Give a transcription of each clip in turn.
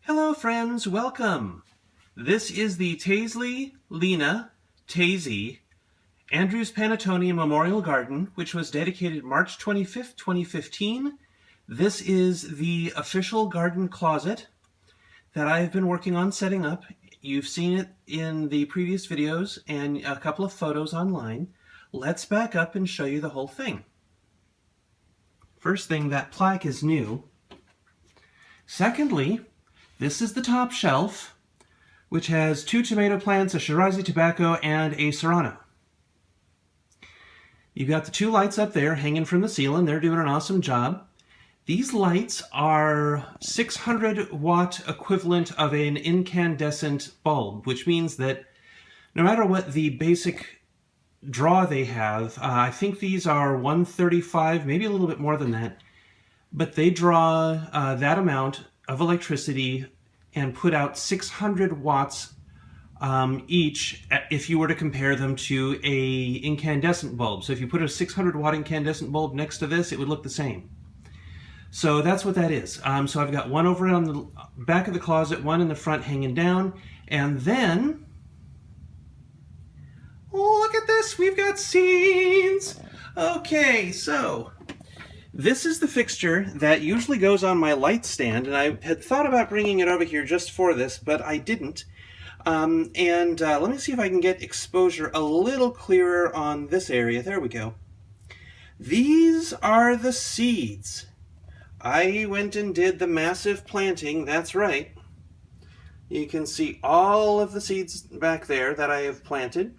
Hello friends, welcome! This is the Taisley Lena Tazy Andrews Panettone Memorial Garden, which was dedicated March 25th, 2015. This is the official garden closet that I've been working on setting up. You've seen it in the previous videos and a couple of photos online. Let's back up and show you the whole thing. First thing, that plaque is new. Secondly, this is the top shelf, which has 2 tomato plants, a Shirazi tobacco, and a Serrano. You've got the 2 lights up there hanging from the ceiling. They're doing an awesome job. These lights are 600 watt equivalent of an incandescent bulb, which means that no matter what the basic draw they have, I think these are 135, maybe a little bit more than that, but they draw that amount of electricity and put out 600 watts each if you were to compare them to a incandescent bulb. So if you put a 600 watt incandescent bulb next to this, it would look the same. So that's what that is. So I've got one over on the back of the closet, one in the front hanging down, and then, oh, look at this, we've got seeds. Okay, so this is the fixture that usually goes on my light stand, and I had thought about bringing it over here just for this, but I didn't. Let me see if I can get exposure a little clearer on this area. There we go. These are the seeds. I went and did the massive planting, that's right. You can see all of the seeds back there that I have planted.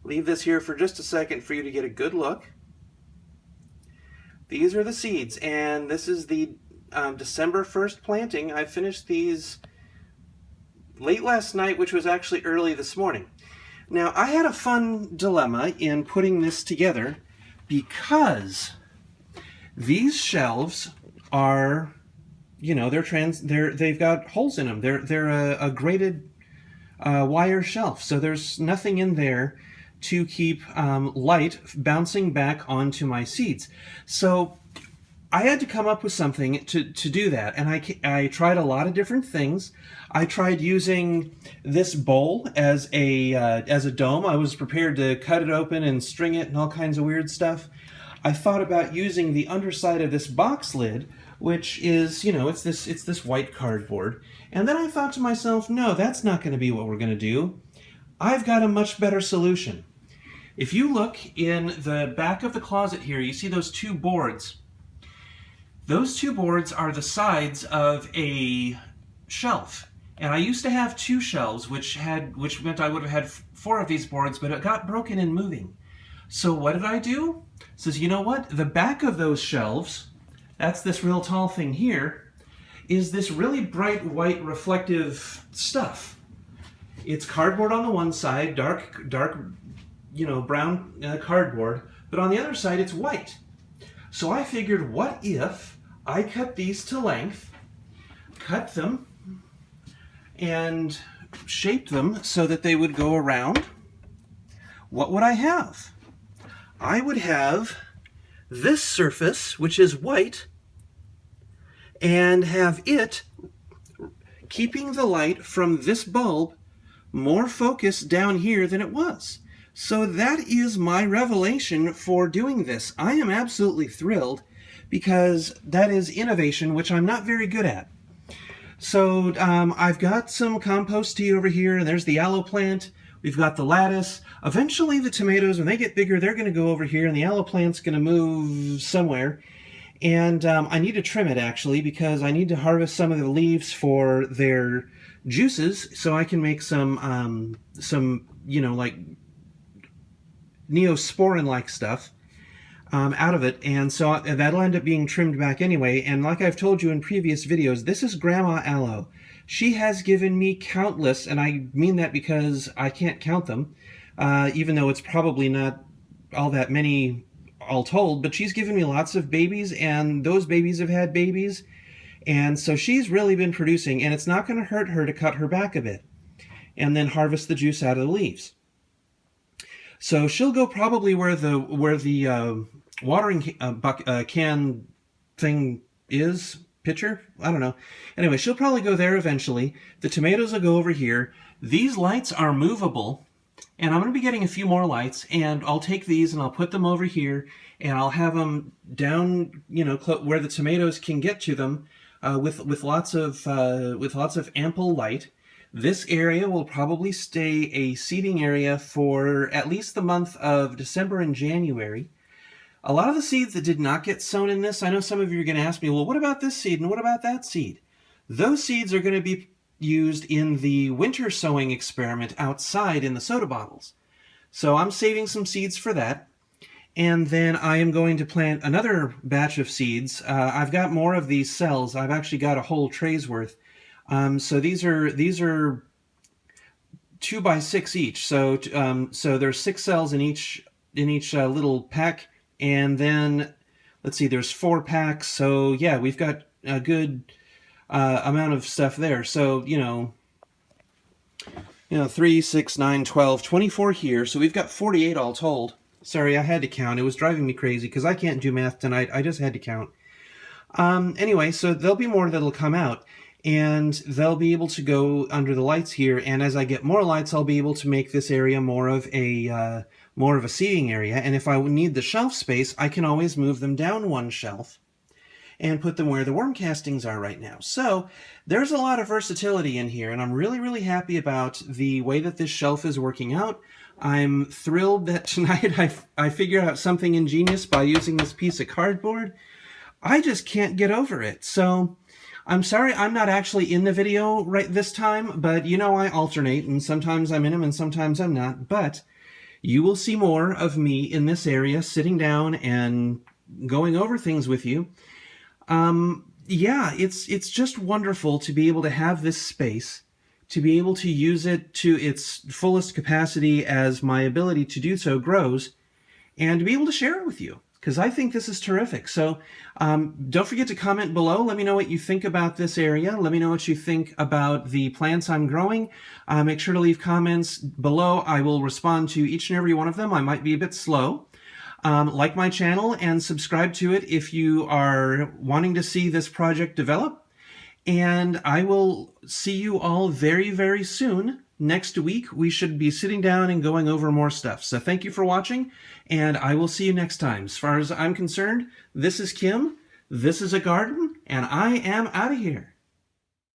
Leave this here for just a second for you to get a good look. These are the seeds, and this is the December 1st planting. I finished these late last night, which was actually early this morning. Now, I had a fun dilemma in putting this together because these shelves are, you know, they've got holes in them. They're a grated wire shelf, so there's nothing in there to keep light bouncing back onto my seeds. So I had to come up with something to do that, and I tried a lot of different things. I tried using this bowl as a dome. I was prepared to cut it open and string it and all kinds of weird stuff. I thought about using the underside of this box lid, which is, you know, it's this white cardboard. And then I thought to myself, no, that's not going to be what we're going to do. I've got a much better solution. If you look in the back of the closet here, you see those 2 boards. Those 2 boards are the sides of a shelf. And I used to have 2 shelves, which meant I would have had 4 of these boards, but it got broken in moving. So what did I do? Says, you know what? The back of those shelves, that's this real tall thing here, is this really bright white reflective stuff. It's cardboard on the one side, dark, you know, brown cardboard, but on the other side it's white. So I figured, what if I cut these to length, cut them, and shaped them so that they would go around? What would I have? I would have this surface, which is white, and have it keeping the light from this bulb more focused down here than it was. So that is my revelation for doing this. I am absolutely thrilled because that is innovation, which I'm not very good at. So I've got some compost tea over here, and there's the aloe plant. We've got the lattice. Eventually the tomatoes, when they get bigger, they're going to go over here, and the aloe plant's going to move somewhere. And I need to trim it, actually, because I need to harvest some of the leaves for their juices so I can make some you know, like neosporin-like stuff out of it, and so that'll end up being trimmed back anyway. And like I've told you in previous videos, this is Grandma Aloe. She has given me countless, and I mean that because I can't count them, even though it's probably not all that many all told, but she's given me lots of babies, and those babies have had babies, and so she's really been producing, and it's not going to hurt her to cut her back a bit and then harvest the juice out of the leaves. So she'll go probably where the watering can thing is, pitcher. I don't know. Anyway, she'll probably go there eventually. The tomatoes will go over here. These lights are movable, and I'm going to be getting a few more lights, and I'll take these and I'll put them over here, and I'll have them down, where the tomatoes can get to them, with lots of ample light. This area will probably stay a seeding area for at least the month of December and January. A lot of the seeds that did not get sown in this, I know some of you are going to ask me, well, what about this seed and what about that seed? Those seeds are going to be used in the winter sowing experiment outside in the soda bottles. So I'm saving some seeds for that. And then I am going to plant another batch of seeds. I've got more of these cells. I've actually got a whole tray's worth. So these are 2 by 6 each. So there's 6 cells in each little pack, and then let's see, there's 4 packs. So yeah, we've got a good amount of stuff there. So 3, 6, 9, 12, 24 here. So we've got 48 all told. Sorry, I had to count. It was driving me crazy because I can't do math tonight. I just had to count. Anyway, so there'll be more that'll come out, and they'll be able to go under the lights here. And as I get more lights, I'll be able to make this area more of a seating area. And if I need the shelf space, I can always move them down one shelf and put them where the worm castings are right now. So there's a lot of versatility in here, and I'm really, really happy about the way that this shelf is working out. I'm thrilled that tonight I figured out something ingenious by using this piece of cardboard. I just can't get over it. So I'm sorry I'm not actually in the video right this time, but I alternate, and sometimes I'm in them and sometimes I'm not. But you will see more of me in this area sitting down and going over things with you. Yeah, it's just wonderful to be able to have this space, to be able to use it to its fullest capacity as my ability to do so grows, and to be able to share it with you, because I think this is terrific. So don't forget to comment below. Let me know what you think about this area. Let me know what you think about the plants I'm growing. Make sure to leave comments below. I will respond to each and every one of them. I might be a bit slow. Like my channel and subscribe to it if you are wanting to see this project develop. And I will see you all very, very soon. Next week, we should be sitting down and going over more stuff. So thank you for watching, and I will see you next time. As far as I'm concerned, this is Kim, this is a garden, and I am out of here.